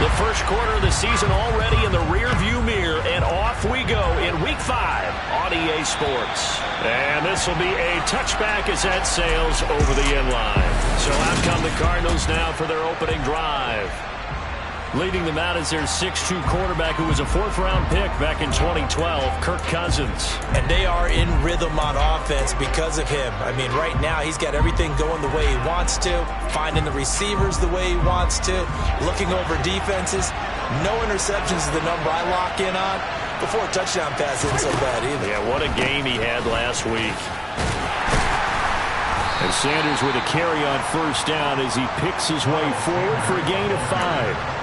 The first quarter of the season already in the rearview mirror, and off we go in Week 5 on EA Sports. And this will be a touchback as that sails over the end line. So out come the Cardinals now for their opening drive. Leading them out is their 6'2 quarterback who was a fourth-round pick back in 2012, Kirk Cousins. And they are in rhythm on offense because of him. I mean, right now he's got everything going the way he wants to, finding the receivers the way he wants to, looking over defenses. No interceptions is the number I lock in on. Before a touchdown pass isn't so bad either. Yeah, what a game he had last week. And Sanders with a carry on first down as he picks his way forward for a gain of 5.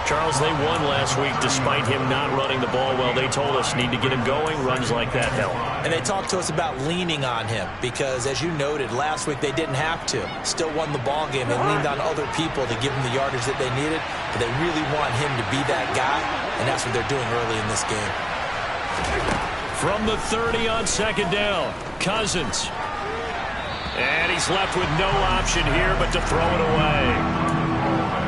Charles, they won last week despite him not running the ball well. They told us need to get him going. Runs like that help. And they talked to us about leaning on him because, as you noted, last week they didn't have to. Still won the ball game. They leaned on other people to give them the yardage that they needed. But they really want him to be that guy, and that's what they're doing early in this game. From the 30 on second down, Cousins. And he's left with no option here but to throw it away.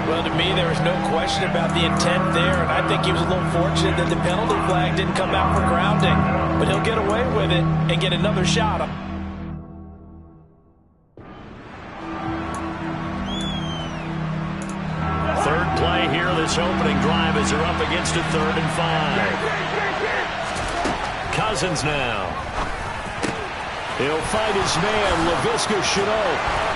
Well, to me, there was no question about the intent there, and I think he was a little fortunate that the penalty flag didn't come out for grounding. But he'll get away with it and get another shot. Third play here, this opening drive as they're up against a 3rd and 5. Cousins now. He'll fight his man, Laviska Shenault.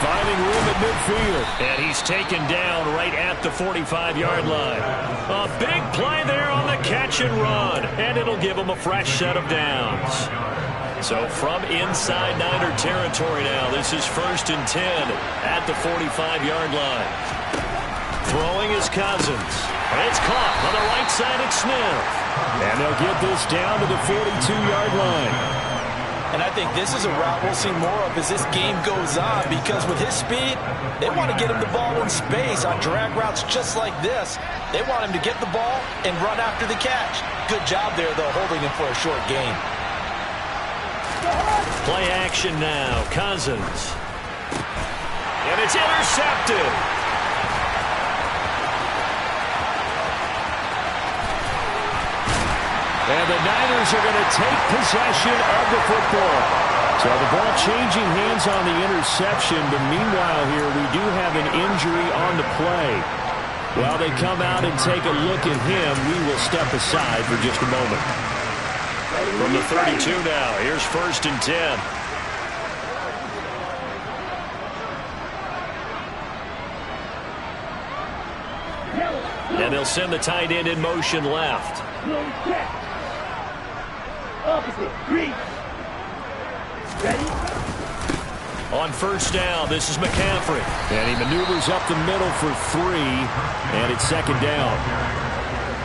Finding room at midfield. And he's taken down right at the 45-yard line. A big play there on the catch and run. And it'll give him a fresh set of downs. So from inside Niner territory now, this is 1st and 10 at the 45-yard line. Throwing is Cousins. And it's caught on the right side at Smith. And they'll get this down to the 42-yard line. And I think this is a route we'll see more of as this game goes on, because with his speed, they want to get him the ball in space on drag routes just like this. They want him to get the ball and run after the catch. Good job there, though, holding him for a short gain. Play action now. Cousins. And it's intercepted. And the Niners are going to take possession of the football. So the ball changing hands on the interception, but meanwhile here we do have an injury on the play. While they come out and take a look at him, we will step aside for just a moment. From the 32 now, here's 1st and 10. And they'll send the tight end in motion left. Opposite, green. Ready? On first down, this is McCaffrey. And he maneuvers up the middle for 3. And it's 2nd down.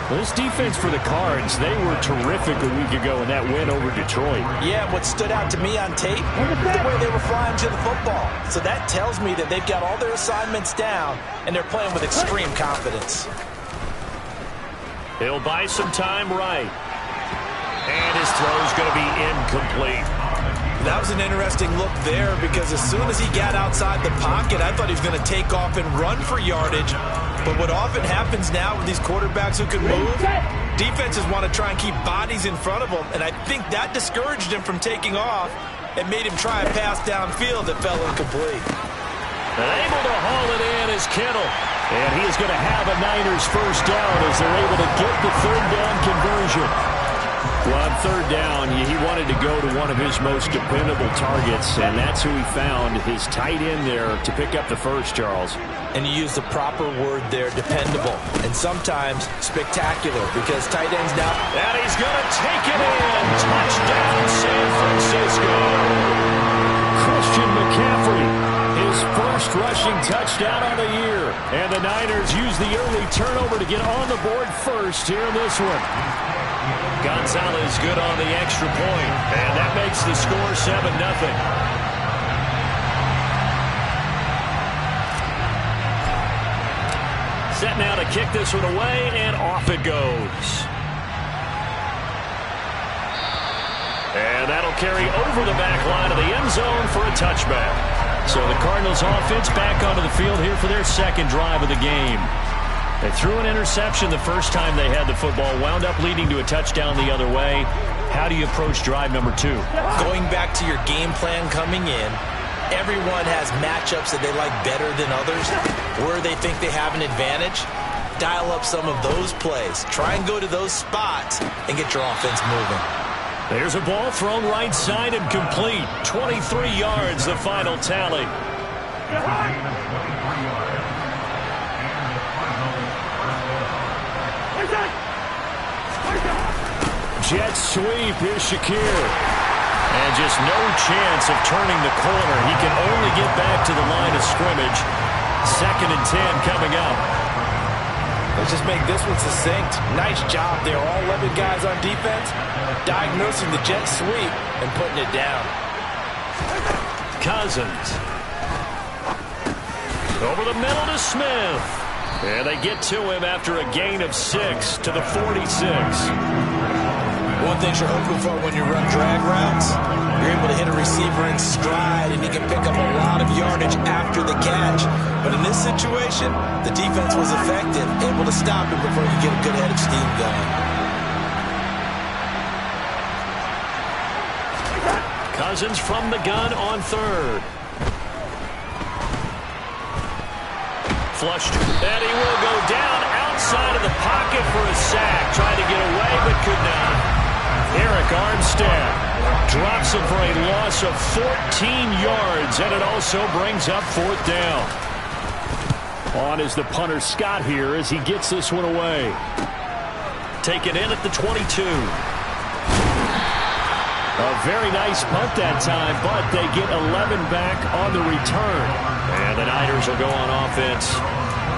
Well, this defense for the Cards, they were terrific a week ago in that win over Detroit. Yeah, what stood out to me on tape, the way they were flying to the football. So that tells me that they've got all their assignments down, and they're playing with extreme confidence. He'll buy some time right. And his throw's going to be incomplete. That was an interesting look there, because as soon as he got outside the pocket, I thought he was going to take off and run for yardage. But what often happens now with these quarterbacks who can move, defenses want to try and keep bodies in front of them, and I think that discouraged him from taking off and made him try a pass downfield that fell incomplete. And able to haul it in is Kittle. And he is going to have a Niners first down as they're able to get the 3rd down conversion. Well, on 3rd down, he wanted to go to one of his most dependable targets, and that's who he found, his tight end there, to pick up the first, Charles. And you use the proper word there, dependable, and sometimes spectacular, because tight ends now. And he's going to take it in. Touchdown, San Francisco. Christian McCaffrey, his first rushing touchdown on the year. And the Niners use the early turnover to get on the board first here in this one. Gonzalez good on the extra point, and that makes the score 7-0. Set now to kick this one away, and off it goes. And that'll carry over the back line of the end zone for a touchback. So the Cardinals offense back onto the field here for their 2nd drive of the game. They threw an interception the first time they had the football, wound up leading to a touchdown the other way. How do you approach drive number 2? Going back to your game plan coming in, everyone has matchups that they like better than others. Where they think they have an advantage, dial up some of those plays. Try and go to those spots and get your offense moving. There's a ball thrown right side and complete. 23 yards, the final tally. Jet sweep is Shakir. And just no chance of turning the corner. He can only get back to the line of scrimmage. 2nd and 10 coming up. Let's just make this one succinct. Nice job there. All 11 guys on defense diagnosing the jet sweep and putting it down. Cousins. Over the middle to Smith. And they get to him after a gain of 6 to the 46. One thing you're hoping for when you run drag routes, you're able to hit a receiver in stride and he can pick up a lot of yardage after the catch. But in this situation, the defense was effective, able to stop him before you get a good head of steam going. Cousins from the gun on 3rd. Flushed, and he will go down outside of the pocket for a sack. Tried to get away, but could not. Eric Armstead drops him for a loss of 14 yards, and it also brings up 4th down. On is the punter Scott here as he gets this one away. Taken in at the 22. A very nice punt that time, but they get 11 back on the return. And the Niners will go on offense.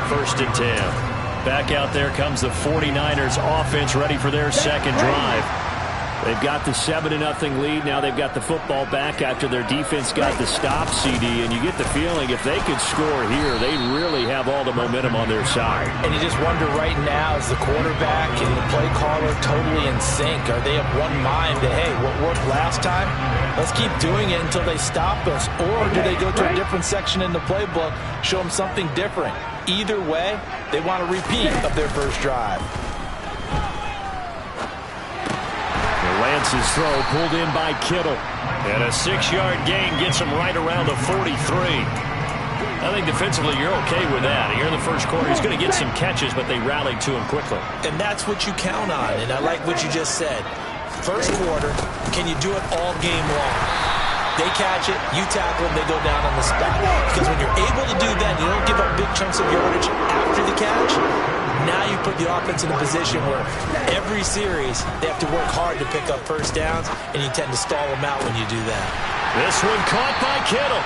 1st and 10. Back out there comes the 49ers offense ready for their 2nd drive. They've got the 7-0 lead. Now they've got the football back after their defense got the stop, CD. And you get the feeling if they could score here, they really have all the momentum on their side. And you just wonder right now, is the quarterback and the play caller totally in sync? Are they of one mind that, hey, what worked last time? Let's keep doing it until they stop us. Or do they go to a different section in the playbook, show them something different? Either way, they want a repeat of their first drive. Lance's throw pulled in by Kittle. And a 6-yard gain gets him right around the 43. I think defensively you're okay with that. Here in the first quarter, he's going to get some catches, but they rallied to him quickly. And that's what you count on. And I like what you just said. First quarter, can you do it all game long? They catch it, you tackle them, they go down on the spot. Because when you're able to do that, you don't give up big chunks of yardage after the catch. Now you put the offense in a position where every series they have to work hard to pick up first downs, and you tend to stall them out when you do that. This one caught by Kittle.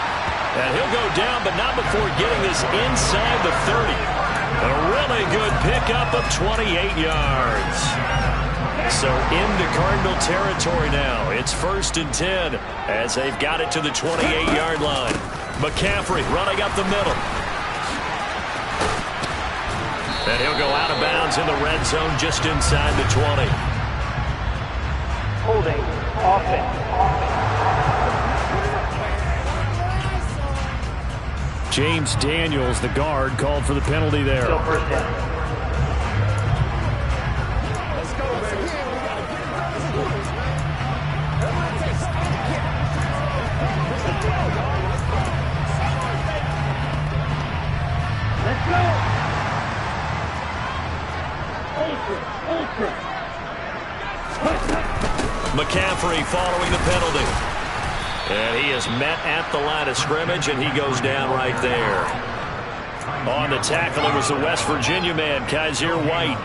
And he'll go down, but not before getting this inside the 30. A really good pickup of 28 yards. So into Cardinal territory now. It's 1st and 10 as they've got it to the 28-yard line. McCaffrey running up the middle. And he'll go out of bounds in the red zone just inside the 20. Holding offense. James Daniels, the guard, called for the penalty there. Still 1st down. Let's go, baby. Let's go. McCaffrey following the penalty. And he is met at the line of scrimmage, and he goes down right there. On the tackle, it was the West Virginia man, Kaiser White.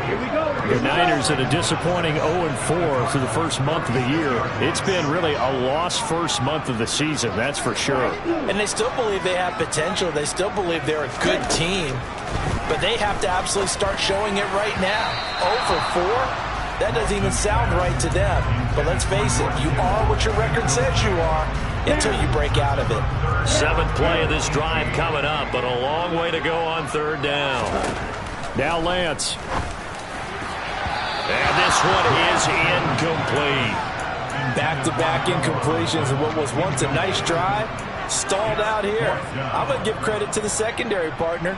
Here we go. The Niners at a disappointing 0-4 through the first month of the year. It's been really a lost first month of the season, that's for sure. And they still believe they have potential. They still believe they're a good team. But they have to absolutely start showing it right now. 0-4? That doesn't even sound right to them. But let's face it, you are what your record says you are until you break out of it. 7th play of this drive coming up, but a long way to go on 3rd down. Now Lance. And this one is incomplete. Back-to-back incompletions of what was once a nice drive, stalled out here. I'm going to give credit to the secondary partner.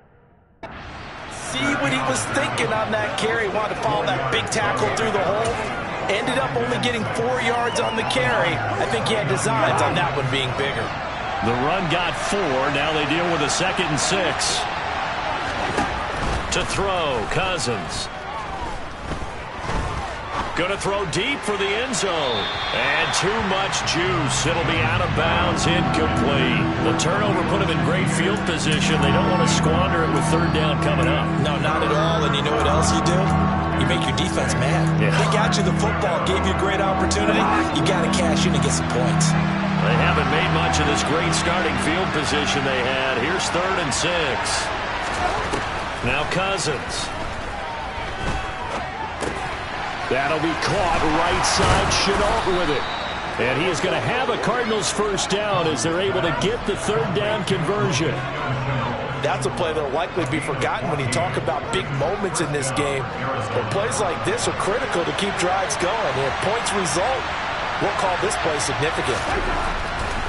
was thinking on that carry, wanted to follow that big tackle through the hole. Ended up only getting 4 yards on the carry. I think he had designs on that one being bigger. The run got 4. Now they deal with a 2nd and 6. To throw, Cousins. Going to throw deep for the end zone. And too much juice. It'll be out of bounds, incomplete. The turnover put him in great field position. They don't want to squander it with 3rd down coming up. No, not at all. And you know what else you do? You make your defense mad. Yeah. They got you the football, gave you a great opportunity. You got to cash in and get some points. They haven't made much of this great starting field position they had. Here's 3rd and 6. Now Cousins. That'll be caught right side. Chenault with it. And he is going to have a Cardinals 1st down as they're able to get the 3rd down conversion. That's a play that will likely be forgotten when you talk about big moments in this game. But plays like this are critical to keep drives going. If points result, we'll call this play significant.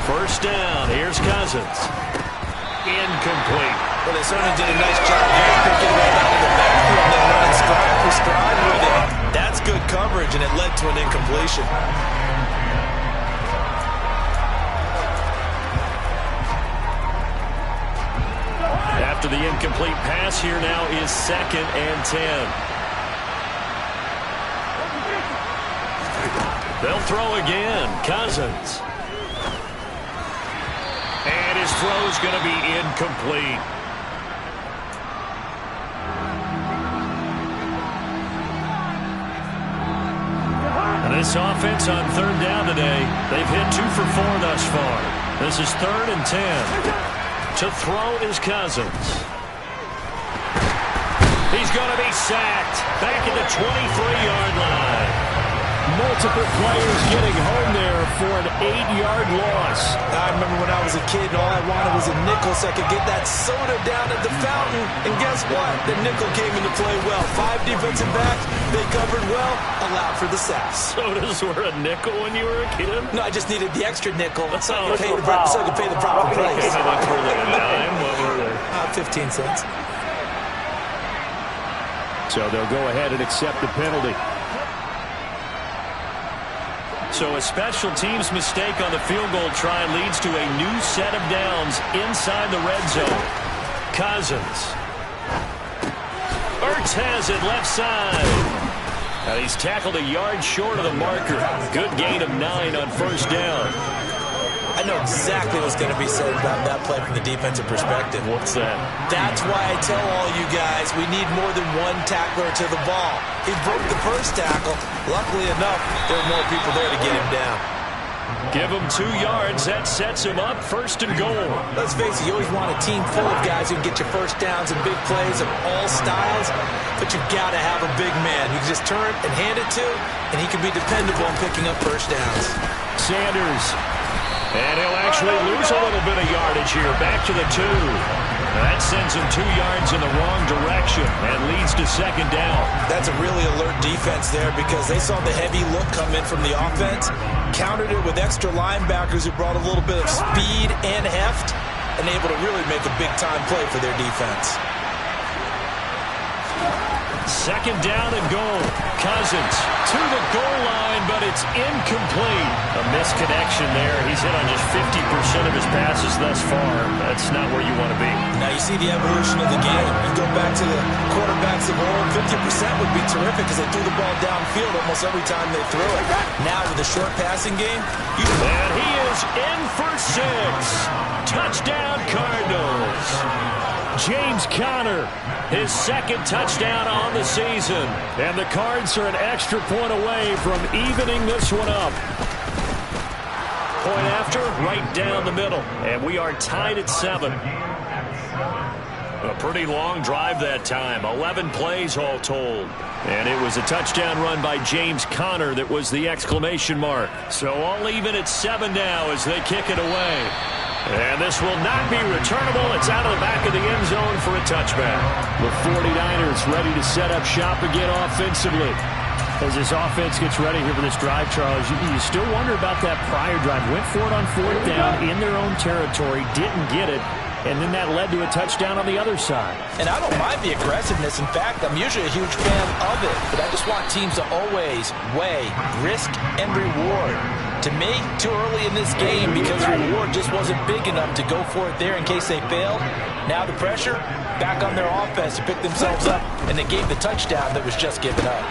1st down. Here's Cousins. Incomplete. Well, they certainly did a nice job here picking it up out of the backfield and then running stride for stride with it. That's good coverage, and it led to an incompletion. After the incomplete pass, here now is 2nd and 10. They'll throw again. Cousins. And his throw's going to be incomplete. And this offense on 3rd down today, they've hit 2 for 4 thus far. This is 3rd and 10. To throw is Cousins. He's going to be sacked back at the 23-yard line. Multiple players getting home there for an 8-yard loss. I remember when I was a kid and all I wanted was a nickel so I could get that soda down at the fountain. And guess what? The nickel came into play well. 5 defensive backs, they covered well, allowed for the sacks. Sodas were a nickel when you were a kid? No, I just needed the extra nickel so I could pay the proper price. How much were they? A dime? What were they? 15 cents. So they'll go ahead and accept the penalty. So a special teams mistake on the field goal try leads to a new set of downs inside the red zone. Cousins. Ertz has it left side. And he's tackled a yard short of the marker. Good gain of 9 on 1st down. I know exactly what's going to be said about that play from the defensive perspective. What's that? That's why I tell all you guys we need more than one tackler to the ball. He broke the 1st tackle. Luckily enough, there were more people there to get him down. Give him 2 yards. That sets him up 1st and goal. Let's face it, you always want a team full of guys who can get you 1st downs and big plays of all styles, but you've got to have a big man who can just turn it and hand it to, and he can be dependable in picking up 1st downs. Sanders. And he'll actually lose a little bit of yardage here. Back to the 2. That sends him 2 yards in the wrong direction and leads to 2nd down. That's a really alert defense there because they saw the heavy look come in from the offense, countered it with extra linebackers who brought a little bit of speed and heft, and able to really make a big-time play for their defense. 2nd down and goal. Cousins to the goal line, but it's incomplete. A misconnection there. He's hit on just 50% of his passes thus far. That's not where you want to be. Now you see the evolution of the game. You go back to the quarterbacks of old, 50% would be terrific because they threw the ball downfield almost every time they threw it. Now with a short passing game, and he is in for 6. Touchdown Cardinals. James Conner, his 2nd touchdown on the season. And the Cards are an extra point away from evening this one up. Point after, right down the middle. And we are tied at 7. A pretty long drive that time. 11 plays all told. And it was a touchdown run by James Conner that was the exclamation mark. So all even at 7 now as they kick it away. And this will not be returnable. It's out of the back of the end zone for a touchback. The 49ers ready to set up shop again offensively. As this offense gets ready here for this drive, Charles, you still wonder about that prior drive. Went for it on 4th down in their own territory, didn't get it. and then that led to a touchdown on the other side. And I don't mind the aggressiveness. In fact, I'm usually a huge fan of it. But I just want teams to always weigh risk and reward. To me, too early in this game because the reward just wasn't big enough to go for it there in case they failed. Now the pressure, back on their offense to pick themselves up, and they gave the touchdown that was just given up.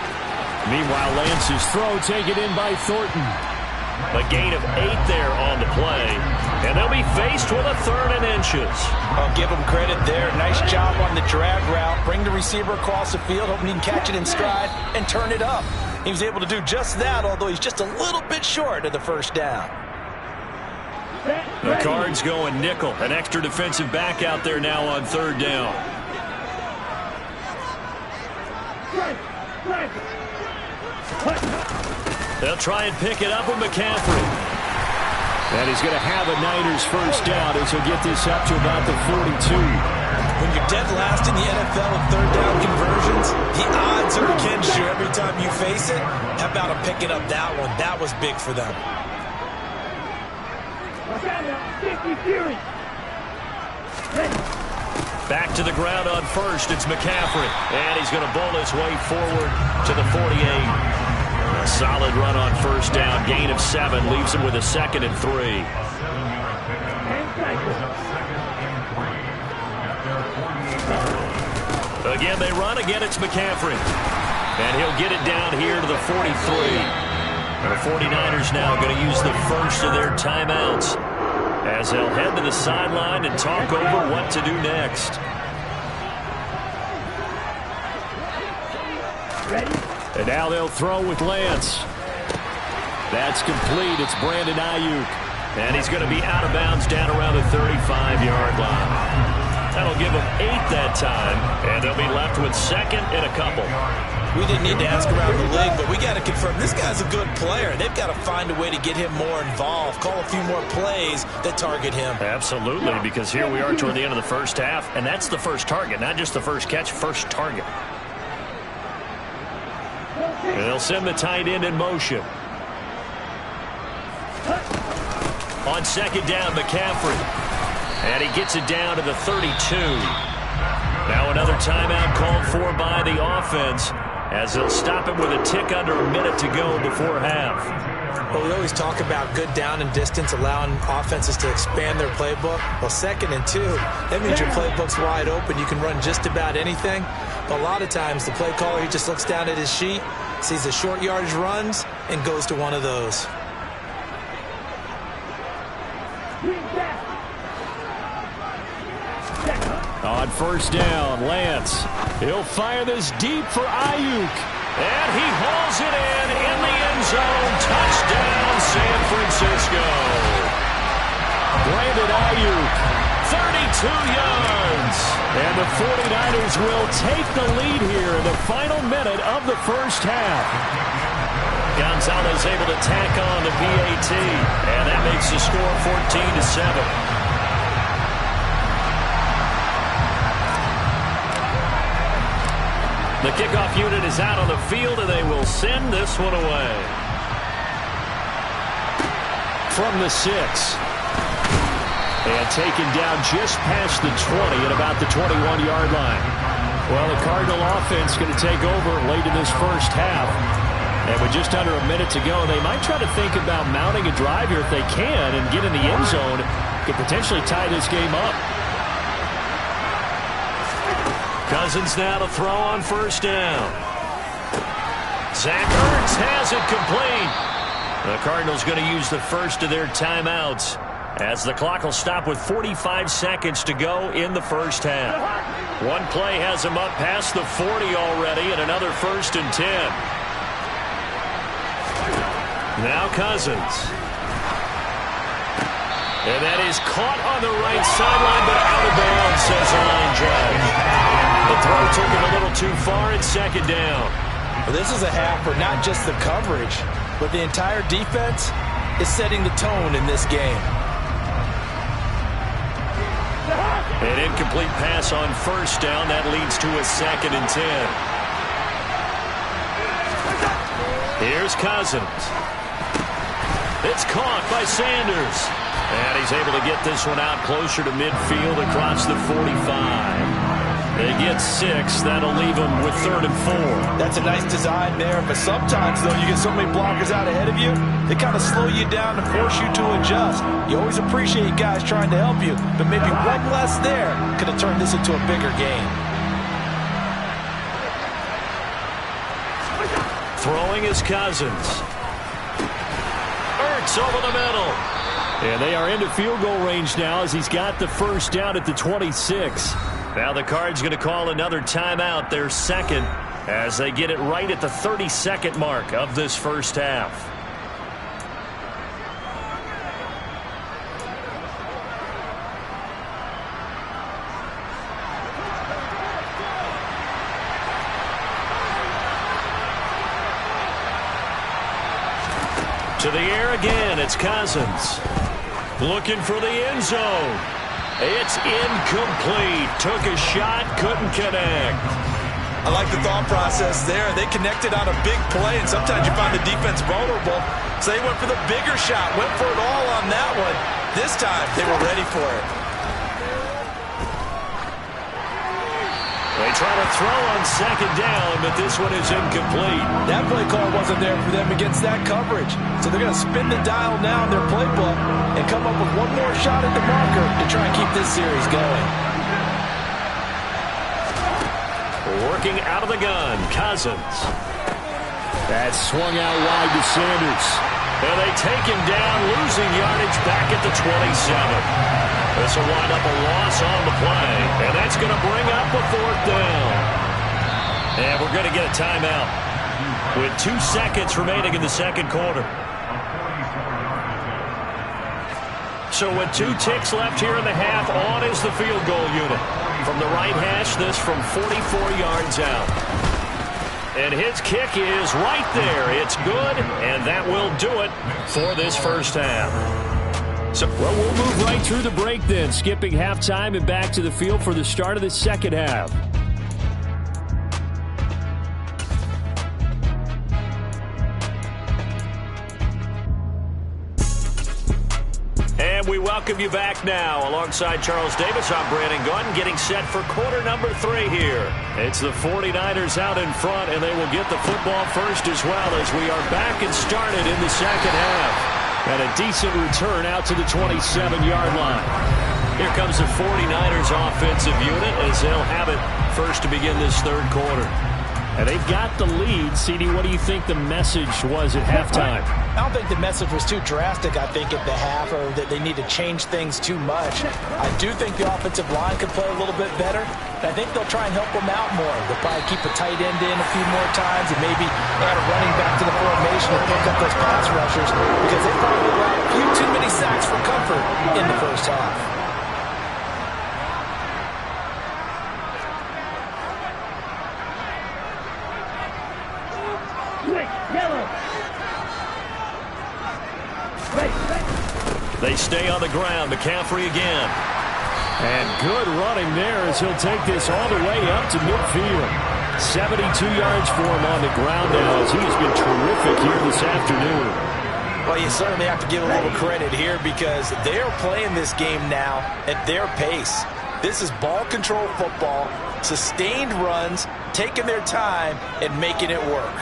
Meanwhile, Lance's throw taken in by Thornton. A gain of 8 there on the play, and they'll be faced with a 3rd and inches. I'll give them credit there. Nice job on the drag route. Bring the receiver across the field, hoping he can catch it in stride and turn it up. He was able to do just that, although he's just a little bit short of the first down. The Cards going nickel. An extra defensive back out there now on 3rd down. They'll try and pick it up with McCaffrey. And he's going to have a Niners first down as he'll get this up to about the 42. When you're dead last in the NFL in 3rd down conversions, the odds are against you every time you face it. How about him picking up that one? That was big for them. Back to the ground on 1st. It's McCaffrey. And he's going to bowl his way forward to the 48. A solid run on 1st down. Gain of 7 leaves him with a 2nd and 3. Again, they run. Again, it's McCaffrey. And he'll get it down here to the 43. And the 49ers now going to use the first of their timeouts as they'll head to the sideline and talk over what to do next. And now they'll throw with Lance. That's complete. It's Brandon Ayuk. And he's going to be out of bounds down around the 35-yard line. That'll give them 8 that time, and they'll be left with 2nd and a couple. We didn't need to ask around the league, but we got to confirm this guy's a good player. They've got to find a way to get him more involved, call a few more plays that target him. Absolutely, because here we are toward the end of the first half, and that's the first target, not just the first catch, first target. And they'll send the tight end in motion. On 2nd down, McCaffrey. And he gets it down to the 32. Now another timeout called for by the offense as they'll stop it with a tick under a minute to go before half. Well, we always talk about good down and distance, allowing offenses to expand their playbook. Well, 2nd and 2, that means your playbook's wide open. You can run just about anything. But a lot of times the play caller, he just looks down at his sheet, sees the short yardage runs, and goes to one of those. On 1st down, Lance. He'll fire this deep for Ayuk. And he hauls it in the end zone. Touchdown, San Francisco. Brandon Ayuk, 32 yards. And the 49ers will take the lead here in the final minute of the first half. Gonzalez able to tack on the PAT. And that makes the score 14-7. The kickoff unit is out on the field, and they will send this one away. From the 6. And taken down just past the 20 at about the 21-yard line. Well, the Cardinal offense going to take over late in this first half. And with just under a minute to go, they might try to think about mounting a drive here if they can and get in the end zone. Could potentially tie this game up. Cousins now to throw on 1st down. Zach Ertz has it complete. The Cardinals going to use the first of their timeouts as the clock will stop with 45 seconds to go in the first half. One play has them up past the 40 already, and another 1st and 10. Now Cousins. And that is caught on the right sideline, but out of bounds, says the line judge. The throw took him a little too far, and 2nd down. Well, this is a half for not just the coverage, but the entire defense is setting the tone in this game. An incomplete pass on 1st down. That leads to a 2nd and 10. Here's Cousins. It's caught by Sanders. And he's able to get this one out closer to midfield across the 45. They get 6. That'll leave them with 3rd and 4. That's a nice design there, but sometimes, though, you get so many blockers out ahead of you, they kind of slow you down and force you to adjust. You always appreciate guys trying to help you, but maybe one less there could have turned this into a bigger game. Throwing is Cousins. Ertz over the middle. And they are into field goal range now as he's got the first down at the 26. Now the Cards going to call another timeout, their second, as they get it right at the 32nd mark of this first half. To the air again, it's Cousins. Looking for the end zone. It's incomplete. Took a shot, couldn't connect. I like the thought process there. They connected on a big play, and sometimes you find the defense vulnerable. So they went for the bigger shot, went for it all on that one. This time, they were ready for it. They try to throw on second down, but this one is incomplete. That play call wasn't there for them against that coverage. So they're going to spin the dial now in their playbook and come up with one more shot at the marker to try and keep this series going. Working out of the gun, Cousins. That swung out wide to Sanders. And they take him down, losing yardage back at the 27. This will wind up a loss on the play, and that's going to bring up a 4th down. And we're going to get a timeout with 2 seconds remaining in the second quarter. So with 2 ticks left here in the half, on is the field goal unit. From the right hash, this from 44 yards out. And his kick is right there. It's good, and that will do it for this first half. So, well, we'll move right through the break then, skipping halftime and back to the field for the start of the second half. And we welcome you back now. Alongside Charles Davis, I'm Brandon Gordon, getting set for quarter number 3 here. It's the 49ers out in front, and they will get the football first as well as we are back and started in the second half. And a decent return out to the 27-yard line. Here comes the 49ers offensive unit as they'll have it first to begin this third quarter. And they've got the lead. CD, what do you think the message was at halftime? I don't think the message was too drastic, I think, at the half, or that they need to change things too much. I do think the offensive line could play a little bit better. And I think they'll try and help them out more. They'll probably keep a tight end in a few more times and maybe add a running back to the formation and pick up those pass rushers because they probably allowed a few too many sacks for comfort in the first half. They stay on the ground. McCaffrey again. And good running there as he'll take this all the way up to midfield. 72 yards for him on the ground now as he has been terrific here this afternoon. Well, you certainly have to give a little credit here because they are playing this game now at their pace. This is ball control football, sustained runs, taking their time, and making it work.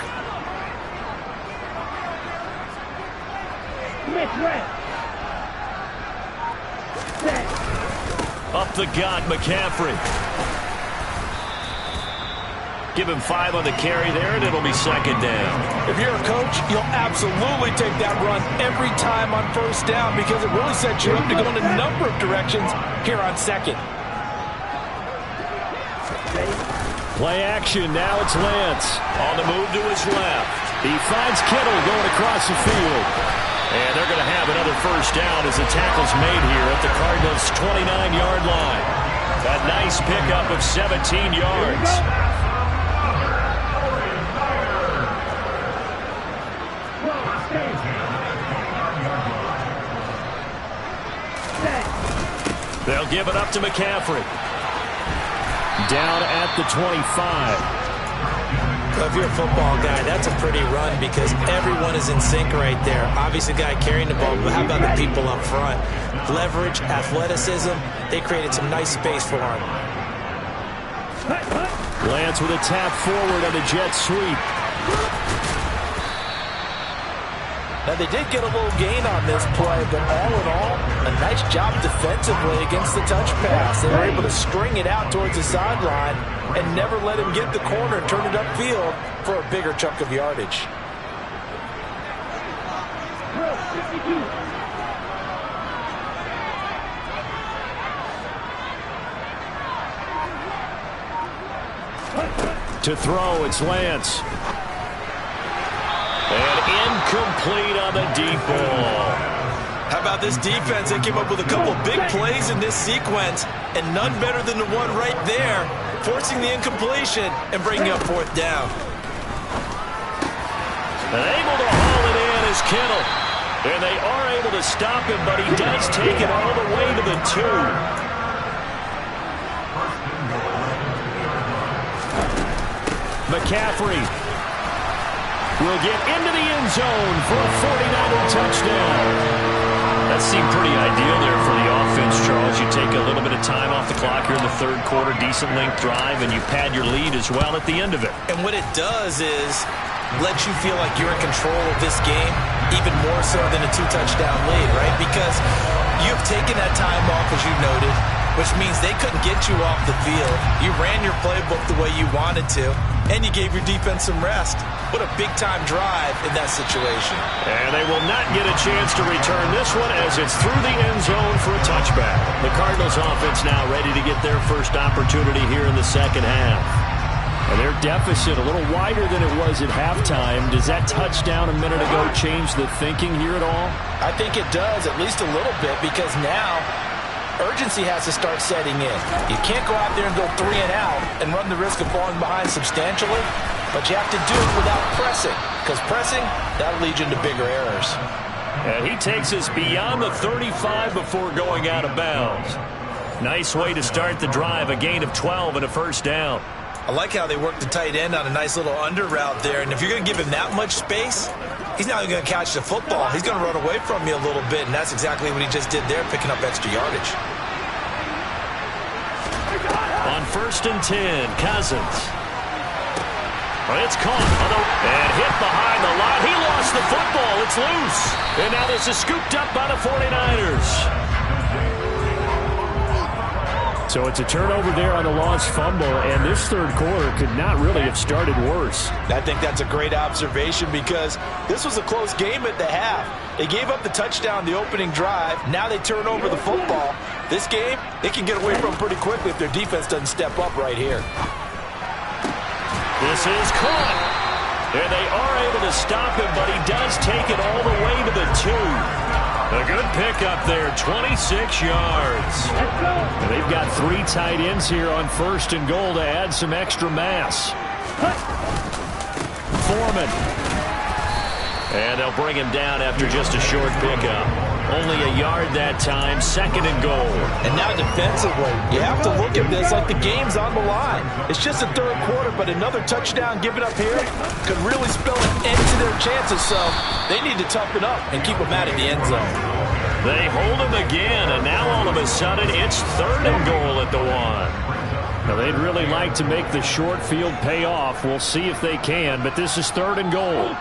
Up the gut, McCaffrey. Give him 5 on the carry there, and it'll be second down. If you're a coach, you'll absolutely take that run every time on first down because it really sets you up to go in a number of directions here on second. Play action, now it's Lance. On the move to his left. He finds Kittle going across the field. And they're going to have another first down as the tackle's made here at the Cardinals' 29-yard line. A nice pickup of 17 yards. They'll give it up to McCaffrey. Down at the 25. If you're a football guy, that's a pretty run because everyone is in sync right there. Obviously, the guy carrying the ball, but how about the people up front? Leverage, athleticism, they created some nice space for him. Lance with a tap forward on the jet sweep. Now, they did get a little gain on this play, but all in all, a nice job defensively against the touch pass. They were able to string it out towards the sideline and never let him get the corner and turn it upfield for a bigger chunk of yardage. To throw, it's Lance. And incomplete on the deep ball. How about this defense? They came up with a couple big plays in this sequence, and none better than the one right there, forcing the incompletion and bringing up fourth down. And able to haul it in is Kittle. And they are able to stop him, but he does take it all the way to the 2. McCaffrey will get into the end zone for a 49er touchdown. That seemed pretty ideal there for the offense, Charles. You take a little bit of time off the clock here in the third quarter, decent length drive, and you pad your lead as well at the end of it. And what it does is let you feel like you're in control of this game, even more so than a 2-touchdown lead, right? Because you've taken that time off, as you noted, which means they couldn't get you off the field. You ran your playbook the way you wanted to, and you gave your defense some rest. What a big-time drive in that situation. And they will not get a chance to return this one as it's through the end zone for a touchback. The Cardinals offense now ready to get their first opportunity here in the second half. And their deficit a little wider than it was at halftime. Does that touchdown a minute ago change the thinking here at all? I think it does, at least a little bit, because now urgency has to start setting in. You can't go out there and go 3 and out and run the risk of falling behind substantially, but you have to do it without pressing, because pressing, that'll lead you into bigger errors. And he takes us beyond the 35 before going out of bounds. Nice way to start the drive, a gain of 12 and a first down. I like how they work the tight end on a nice little under route there, and if you're going to give him that much space, he's not even going to catch the football. He's going to run away from you a little bit, and that's exactly what he just did there, picking up extra yardage. On 1st and 10, Cousins. It's caught and hit behind the line. He lost the football. It's loose. And now this is scooped up by the 49ers. So it's a turnover there on the lost fumble, and this third quarter could not really have started worse. I think that's a great observation because this was a close game at the half. They gave up the touchdown the opening drive. Now they turn over the football. This game, they can get away from pretty quickly if their defense doesn't step up right here. This is caught. And they are able to stop him, but he does take it all the way to the 2. A good pickup there, 26 yards. And they've got 3 tight ends here on 1st and goal to add some extra mass. Foreman. And they'll bring him down after just a short pickup. Only a yard that time, 2nd and goal. And now defensively, you have to look at this like the game's on the line. It's just a third quarter, but another touchdown given up here could really spell an end to their chances, so they need to toughen up and keep them out of the end zone. They hold him again, and now all of a sudden it's 3rd and goal at the 1. Now they'd really like to make the short field pay off. We'll see if they can, but this is 3rd and goal.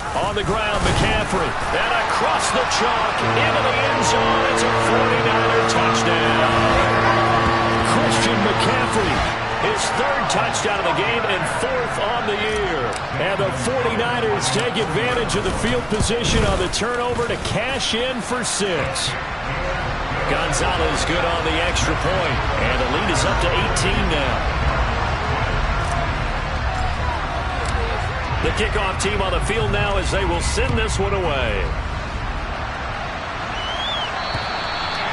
On the ground, McCaffrey. And across the chalk, into the end zone. It's a 49er touchdown. Christian McCaffrey, his 3rd touchdown of the game and 4th on the year. And the 49ers take advantage of the field position on the turnover to cash in for 6. Gonzalez good on the extra point. And the lead is up to 18 now. The kickoff team on the field now as they will send this one away.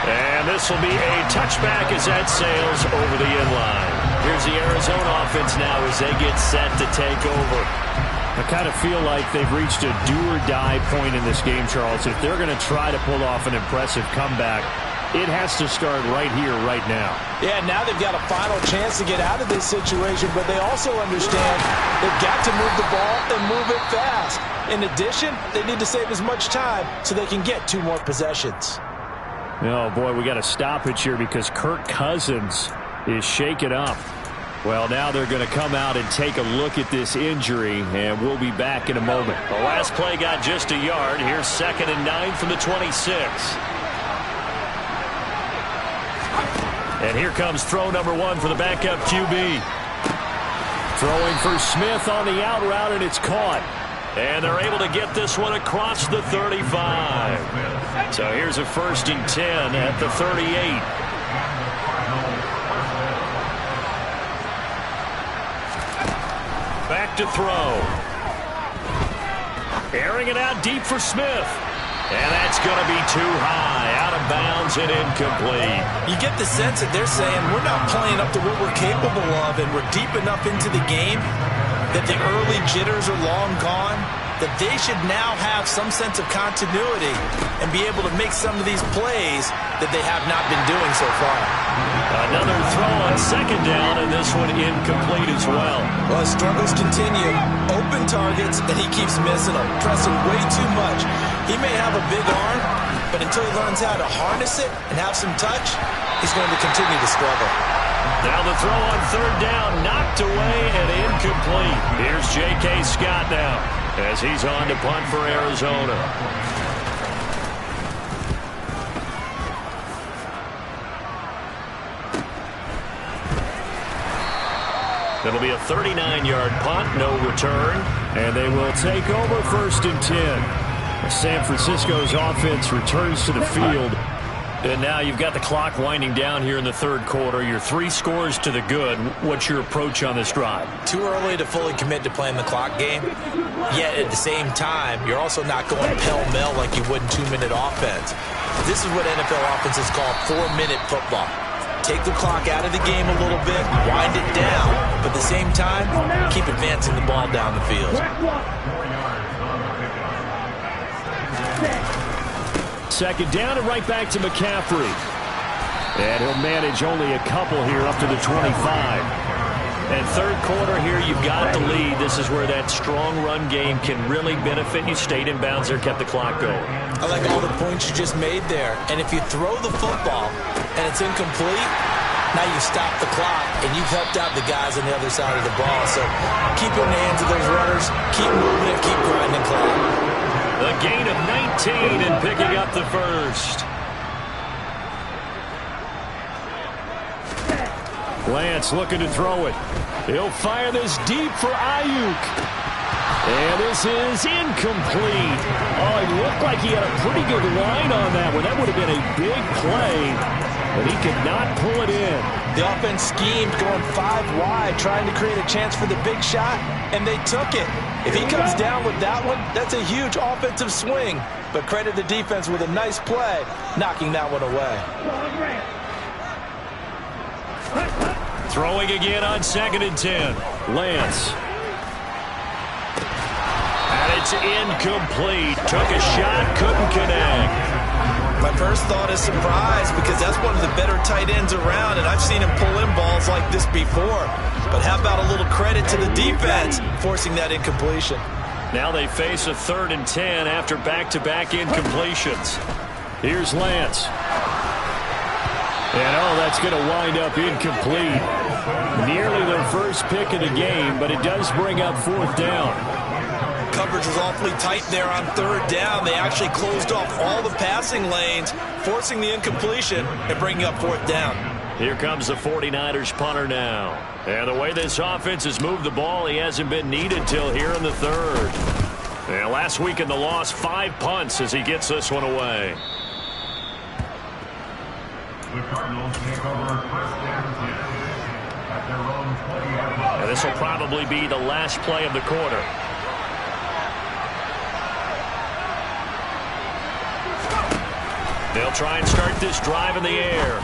And this will be a touchback as that sails over the end line. Here's the Arizona offense now as they get set to take over. I kind of feel like they've reached a do-or-die point in this game, Charles. If they're going to try to pull off an impressive comeback, It has to start right here, right now. Yeah, now they've got a final chance to get out of this situation, but they also understand they've got to move the ball and move it fast. In addition, they need to save as much time so they can get 2 more possessions. Oh, boy, we got a stoppage here because Kirk Cousins is shaken up. Well, now they're going to come out and take a look at this injury, and we'll be back in a moment. The last play got just a yard. Here's 2nd and 9 from the 26. And here comes throw number 1 for the backup QB. Throwing for Smith on the out route, and it's caught. And they're able to get this one across the 35. So here's a 1st and 10 at the 38. Back to throw. Airing it out deep for Smith. And that's going to be too high, out of bounds and incomplete. You get the sense that they're saying we're not playing up to what we're capable of, and we're deep enough into the game that the early jitters are long gone, that they should now have some sense of continuity and be able to make some of these plays that they have not been doing so far. Another throw on 2nd down, and this one incomplete as well. Well, his struggles continue. Open targets, and he keeps missing them, pressing way too much. He may have a big arm, but until he learns how to harness it and have some touch, he's going to continue to struggle. Now the throw on 3rd down, knocked away and incomplete. Here's J.K. Scott now as he's on to punt for Arizona. It'll be a 39-yard punt, no return, and they will take over 1st and 10. San Francisco's offense returns to the field. And now you've got the clock winding down here in the 3rd quarter. You're 3 scores to the good. What's your approach on this drive? Too early to fully commit to playing the clock game. Yet at the same time, you're also not going pell-mell like you would in 2-minute offense. This is what NFL offenses call 4-minute football. Take the clock out of the game a little bit, wind it down, but at the same time, keep advancing the ball down the field. 2nd down and right back to McCaffrey. And he'll manage only a couple here up to the 25. And 3rd quarter here, you've got the lead. This is where that strong run game can really benefit you. Stayed in bounds there, kept the clock going. I like all the points you just made there. And if you throw the football and it's incomplete, now you stop the clock and you've helped out the guys on the other side of the ball. So keep in the hands of those runners, keep moving and keep grinding clock. A gain of 19 and picking up the 1st. Lance looking to throw it. He'll fire this deep for Ayuk. And this is incomplete. Oh, it looked like he had a pretty good line on that one. That would have been a big play, but he could not pull it in. The offense schemed going 5 wide, trying to create a chance for the big shot, and they took it. If he comes down with that one, that's a huge offensive swing. But credit the defense with a nice play, knocking that one away. Throwing again on 2nd and 10. Lance. And it's incomplete. Took a shot, couldn't connect. My first thought is surprise because that's one of the better tight ends around, and I've seen him pull in balls like this before. But how about a little credit to the defense forcing that incompletion? Now they face a 3rd and 10 after back-to-back incompletions. Here's Lance. And, oh, that's going to wind up incomplete. Nearly their first pick of the game, but it does bring up 4th down. Coverage was awfully tight there on 3rd down. They actually closed off all the passing lanes, forcing the incompletion and bringing up 4th down. Here comes the 49ers punter now. And the way this offense has moved the ball, he hasn't been needed till here in the 3rd. And last week in the loss, 5 punts as he gets this one away. The Cardinals take over 1st and 10 at their own 20. And this will probably be the last play of the quarter. They'll try and start this drive in the air.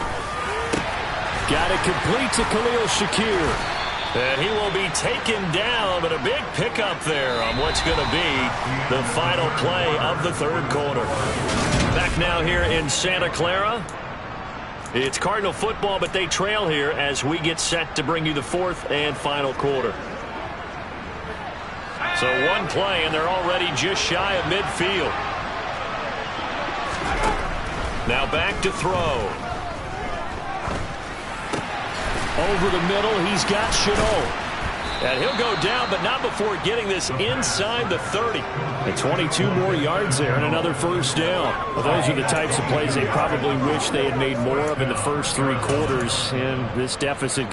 Got it complete to Khalil Shakir. And he will be taken down, but a big pickup there on what's going to be the final play of the 3rd quarter. Back now here in Santa Clara. It's Cardinal football, but they trail here as we get set to bring you the fourth and final quarter. So one play, and they're already just shy of midfield. Now back to throw. Over the middle, he's got Chenault. And he'll go down, but not before getting this inside the 30. And 22 more yards there and another first down. Well, those are the types of plays they probably wish they had made more of in the first three quarters. And this deficit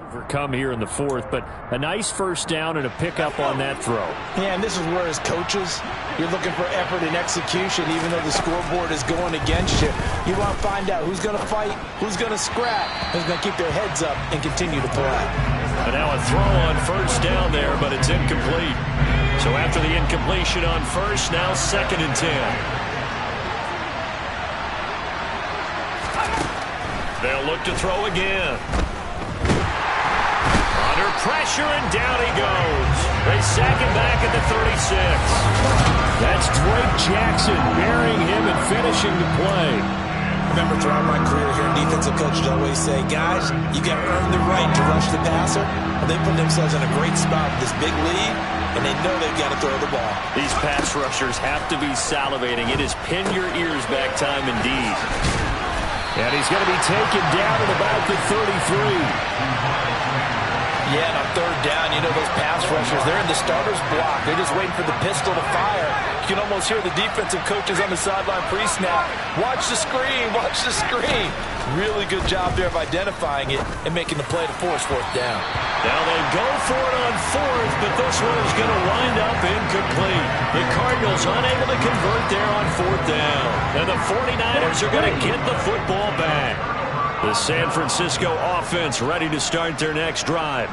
overcome here in the fourth, but a nice first down and a pickup on that throw. Yeah, and this is where as coaches, you're looking for effort and execution, even though the scoreboard is going against you. You want to find out who's going to fight, who's going to scrap, who's going to keep their heads up and continue to play. And now a throw on first down there, but it's incomplete. So after the incompletion on first, now 2nd and 10. They'll look to throw again. Under pressure, and down he goes. They sack him back at the 36. That's Drake Jackson burying him and finishing the play. Remember, throughout my career here, defensive coaches always say, guys, you got to earn the right to rush the passer. Well, they put themselves in a great spot with this big lead, and they know they've got to throw the ball. These pass rushers have to be salivating. It is pin your ears back time indeed. And he's going to be taken down at about the 33. Yeah, and on third down, you know those pass rushers, they're in the starter's block. They're just waiting for the pistol to fire. You can almost hear the defensive coaches on the sideline pre-snap. Watch the screen, watch the screen. Really good job there of identifying it and making the play to force fourth down. Now they go for it on fourth, but this one is going to wind up incomplete. The Cardinals unable to convert there on fourth down. And the 49ers are going to get the football back. The San Francisco offense ready to start their next drive.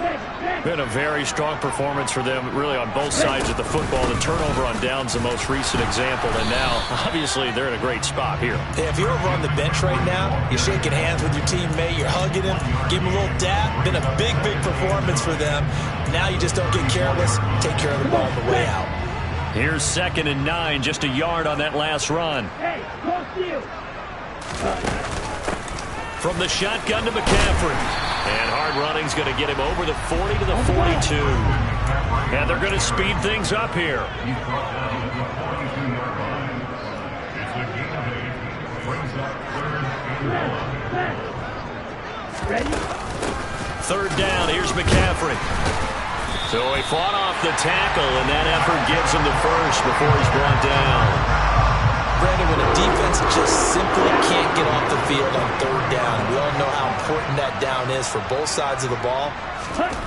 Been a very strong performance for them, really, on both sides of the football. The turnover on downs the most recent example, and now, obviously, they're in a great spot here. Yeah, if you're over on the bench right now, you're shaking hands with your teammate, you're hugging him, give him a little dap. Been a big, big performance for them. Now you just don't get careless. Take care of the ball on the way out. Here's 2nd and 9, just a yard on that last run. Hey, close to you. From the shotgun to McCaffrey. And hard running's going to get him over the 40 to the 42. And they're going to speed things up here. Third down, here's McCaffrey. So he fought off the tackle, and that effort gives him the first before he's brought down. Brandon, when a defense just simply can't get off the field on third down, we all know how important that down is for both sides of the ball.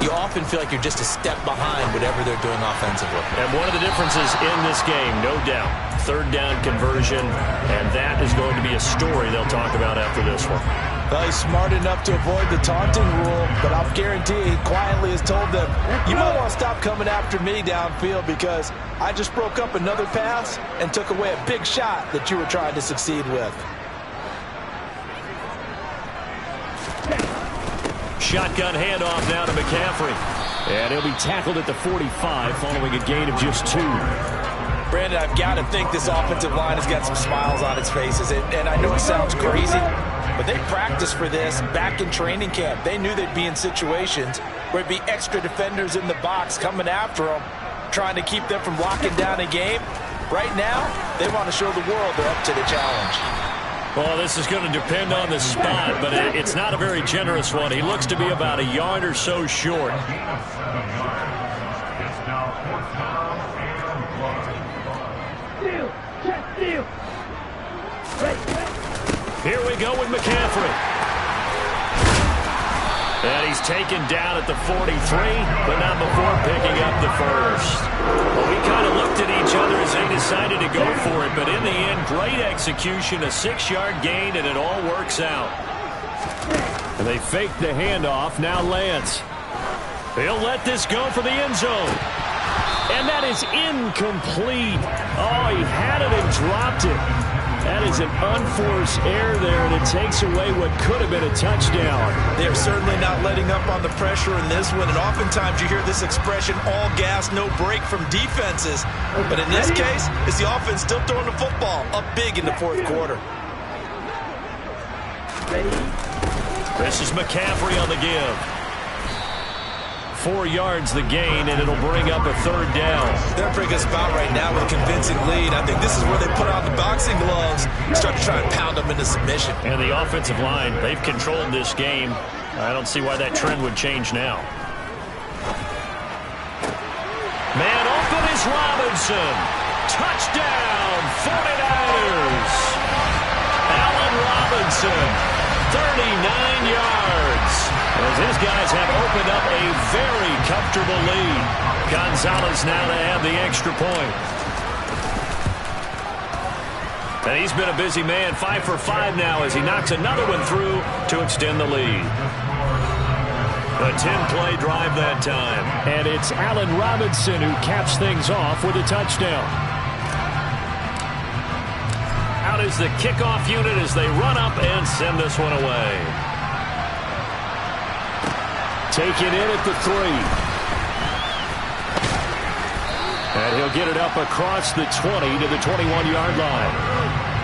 You often feel like you're just a step behind whatever they're doing offensively. And one of the differences in this game, no doubt, third down conversion, and that is going to be a story they'll talk about after this one. Well, he's smart enough to avoid the taunting rule, but I'll guarantee he quietly has told them, you might want to stop coming after me downfield because I just broke up another pass and took away a big shot that you were trying to succeed with. Shotgun handoff now to McCaffrey. And he'll be tackled at the 45 following a gain of just 2. Brandon, I've got to think this offensive line has got some smiles on its faces. And I know it sounds crazy, but they practiced for this back in training camp. They knew they'd be in situations where it'd be extra defenders in the box coming after them, trying to keep them from locking down a game. Right now, they want to show the world they're up to the challenge. Well, this is going to depend on the spot, but it's not a very generous one. He looks to be about a yard or so short. Here we go with McCaffrey. And he's taken down at the 43, but not before picking up the first. Well, we kind of looked at each other as they decided to go for it, but in the end, great execution, a 6-yard gain, and it all works out. And they fake the handoff. Now Lance. He'll let this go for the end zone. And that is incomplete. Oh, he had it and dropped it. That is an unforced error there, and it takes away what could have been a touchdown. They're certainly not letting up on the pressure in this one, and oftentimes you hear this expression, all gas, no break from defenses. But in this case, it's the offense still throwing the football up big in the fourth quarter. This is McCaffrey on the give. 4 yards the gain, and it'll bring up a 3rd down. They're bringing us about right now with a convincing lead. I think this is where they put on the boxing gloves and start to try and pound them into submission. And the offensive line, they've controlled this game. I don't see why that trend would change now. Man open is Robinson. Touchdown, 49ers. Allen Robinson, 39 yards. As his guys have opened up a very comfortable lead. Gonzalez now to have the extra point. And he's been a busy man, 5 for 5 now as he knocks another one through to extend the lead. A 10-play drive that time. And it's Allen Robinson who caps things off with a touchdown. Out is the kickoff unit as they run up and send this one away. Taken in at the 3. And he'll get it up across the 20 to the 21-yard line.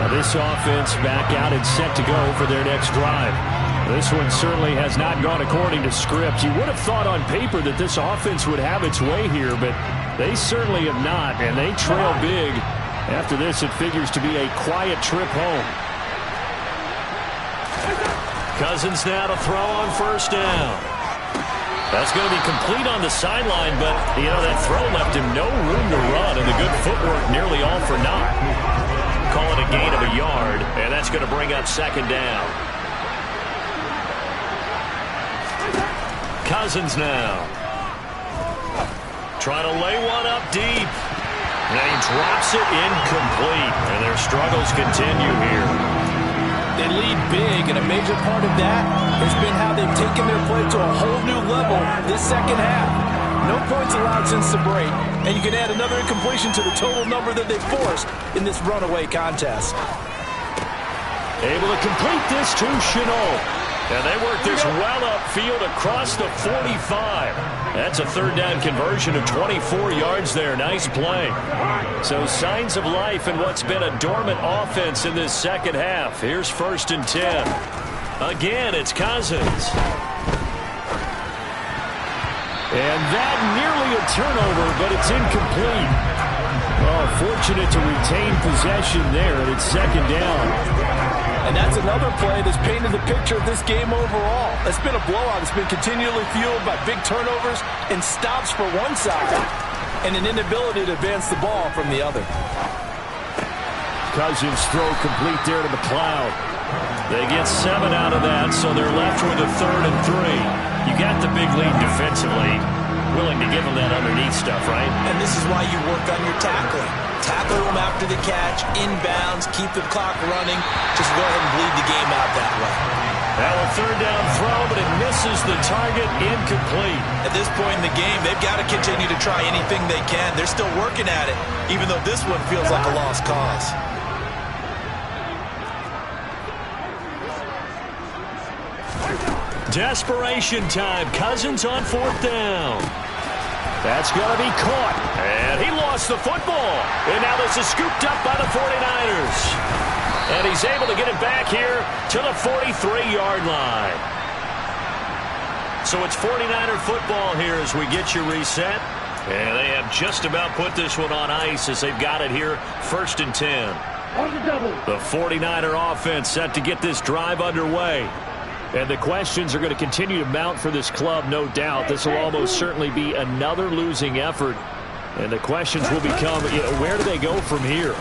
Now this offense back out and set to go for their next drive. This one certainly has not gone according to script. You would have thought on paper that this offense would have its way here, but they certainly have not, and they trail big. After this, it figures to be a quiet trip home. Cousins now to throw on 1st down. That's going to be complete on the sideline, but, you know, that throw left him no room to run, and the good footwork nearly all for naught. Call it a gain of a yard, and that's going to bring up 2nd down. Cousins now. Trying to lay one up deep. And he drops it incomplete. And their struggles continue here. They lead big, and a major part of that has been how they've taken their play to a whole new level this second half. No points allowed since the break, and you can add another incompletion to the total number that they forced in this runaway contest. Able to complete this to Chenault. And they work this well upfield across the 45. That's a 3rd down conversion of 24 yards there. Nice play. So signs of life in what's been a dormant offense in this second half. Here's 1st and 10. Again, it's Cousins. And that nearly a turnover, but it's incomplete. Oh, fortunate to retain possession there, and it's 2nd down. And that's another play that's painted the picture of this game overall. It's been a blowout. It's been continually fueled by big turnovers and stops for one side and an inability to advance the ball from the other. Cousins throw complete there to McLeod. They get 7 out of that, so they're left with a 3rd and 3. You got the big lead defensively. Willing to give them that underneath stuff, right? And this is why you work on your tackling. Tackle them after the catch, inbounds, keep the clock running. Just go ahead and bleed the game out that way. Now a 3rd down throw, but it misses the target, incomplete. At this point in the game, they've got to continue to try anything they can. They're still working at it, even though this one feels like a lost cause. Desperation time. Cousins on 4th down. That's going to be caught. And he lost the football. And now this is scooped up by the 49ers. And he's able to get it back here to the 43-yard line. So it's 49er football here as we get you reset. And they have just about put this one on ice as they've got it here, 1st and 10. The 49er offense set to get this drive underway. And the questions are going to continue to mount for this club, no doubt. This will almost certainly be another losing effort. And the questions will become, where do they go from here?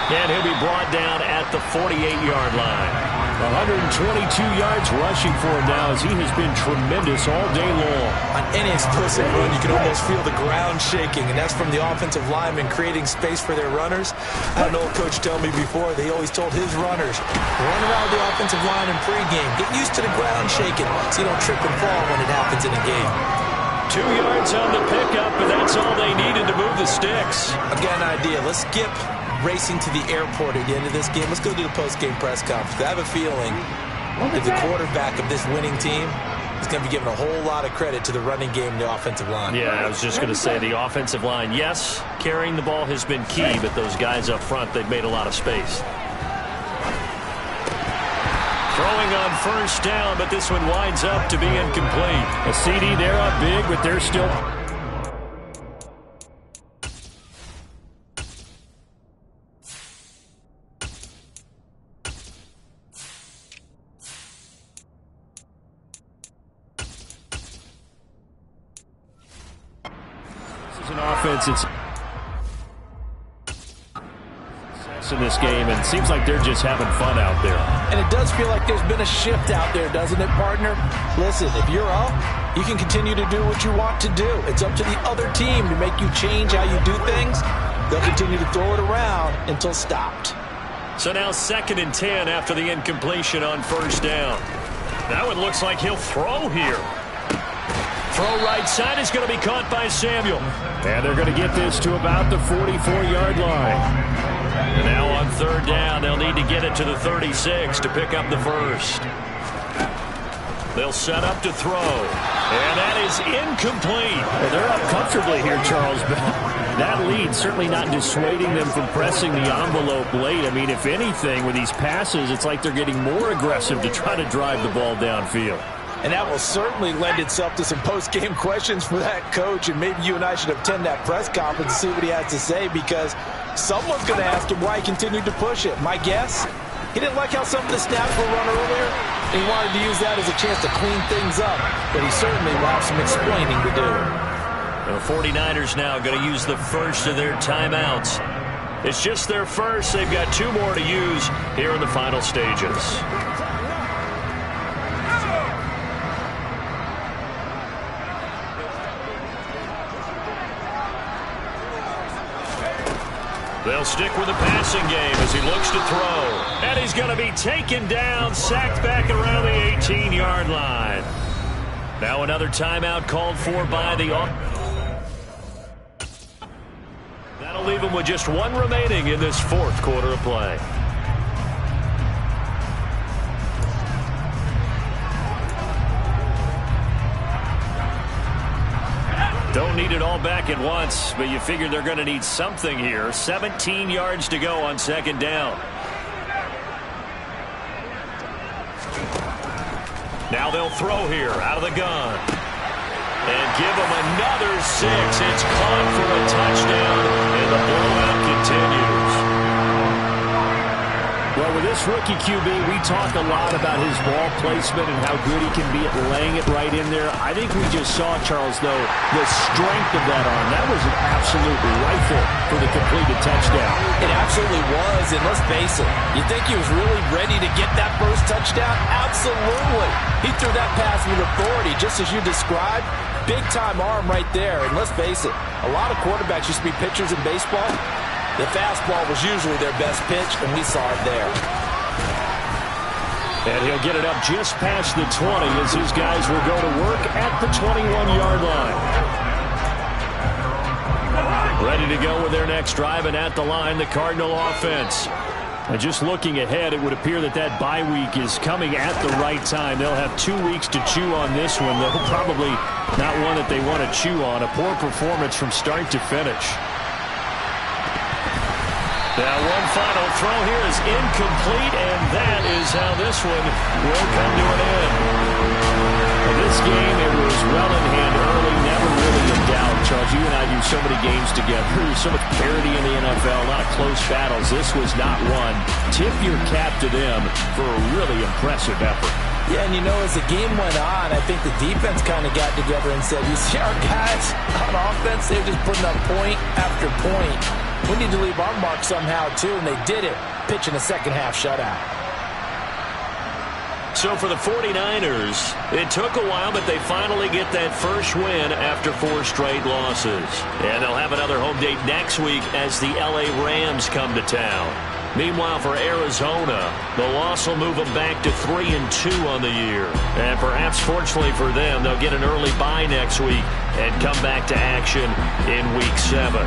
And he'll be brought down at the 48-yard line. 122 yards rushing for him now as he has been tremendous all day long. On any explicit run, you can almost feel the ground shaking, and that's from the offensive linemen creating space for their runners. I had an old coach tell me before, they always told his runners, run around the offensive line in pregame. Get used to the ground shaking so you don't trip and fall when it happens in a game. 2 yards on the pickup, and that's all they needed to move the sticks. I've got an idea. Let's skip racing to the airport at the end of this game. Let's go do the post-game press conference. I have a feeling that the quarterback of this winning team is going to be giving a whole lot of credit to the running game and the offensive line. Yeah, I was just going to say the offensive line, yes, carrying the ball has been key, but those guys up front, they've made a lot of space. Throwing on first down, but this one winds up to be incomplete. A CD, they're up big, but they're still... This is an offense that's... in this game, and it seems like they're just having fun out there. And it does feel like there's been a shift out there, doesn't it, partner? Listen, if you're up, you can continue to do what you want to do. It's up to the other team to make you change how you do things. They'll continue to throw it around until stopped. So now 2nd and 10 after the incompletion on first down. Now it looks like he'll throw here. Throw right side is going to be caught by Samuel. And they're going to get this to about the 44-yard line. And now on 3rd down, they'll need to get it to the 36 to pick up the first. They'll set up to throw. And that is incomplete. Well, they're up comfortably here, Charles. But that lead certainly not dissuading them from pressing the envelope late. I mean, if anything, with these passes, it's like they're getting more aggressive to try to drive the ball downfield. And that will certainly lend itself to some post-game questions for that coach. And maybe you and I should attend that press conference and see what he has to say, because someone's going to ask him why he continued to push it. My guess, he didn't like how some of the snaps were run earlier, and he wanted to use that as a chance to clean things up. But he certainly will have some explaining to do. The 49ers now going to use the first of their timeouts. It's just their first. They've got 2 more to use here in the final stages. They'll stick with the passing game as he looks to throw. And he's going to be taken down, sacked back around the 18-yard line. Now another timeout called for by the... That'll leave him with just 1 remaining in this 4th quarter of play. Don't need it all back at once, but you figure they're going to need something here. 17 yards to go on 2nd down. Now they'll throw here out of the gun. And give them another 6. It's caught for a touchdown, and the blowout continues. Well, with this rookie QB, we talk a lot about his ball placement and how good he can be at laying it right in there. I think we just saw, Charles, though, the strength of that arm. That was an absolute rifle for the completed touchdown. It absolutely was, and let's face it, you think he was really ready to get that first touchdown? Absolutely. He threw that pass with authority, just as you described. Big-time arm right there, and let's face it, a lot of quarterbacks used to be pitchers in baseball. The fastball was usually their best pitch, and we saw it there. And he'll get it up just past the 20 as his guys will go to work at the 21-yard line. Ready to go with their next drive, and at the line, the Cardinal offense. And just looking ahead, it would appear that that bye week is coming at the right time. They'll have 2 weeks to chew on this one. They'll probably not one that they want to chew on. A poor performance from start to finish. Now one final throw here is incomplete, and that is how this one will come to an end. In this game, it was well in hand early, never really in doubt. Charles, you and I do so many games together. There's so much parity in the NFL, a lot of close battles. This was not one. Tip your cap to them for a really impressive effort. Yeah, and you know, as the game went on, I think the defense kind of got together and said, you see our guys on offense, they're just putting up point after point. We need to leave our mark somehow, too, and they did it, pitching a second-half shutout. So for the 49ers, it took a while, but they finally get that first win after 4 straight losses. And they'll have another home date next week as the LA Rams come to town. Meanwhile, for Arizona, the loss will move them back to 3-2 on the year. And perhaps fortunately for them, they'll get an early bye next week and come back to action in Week 7.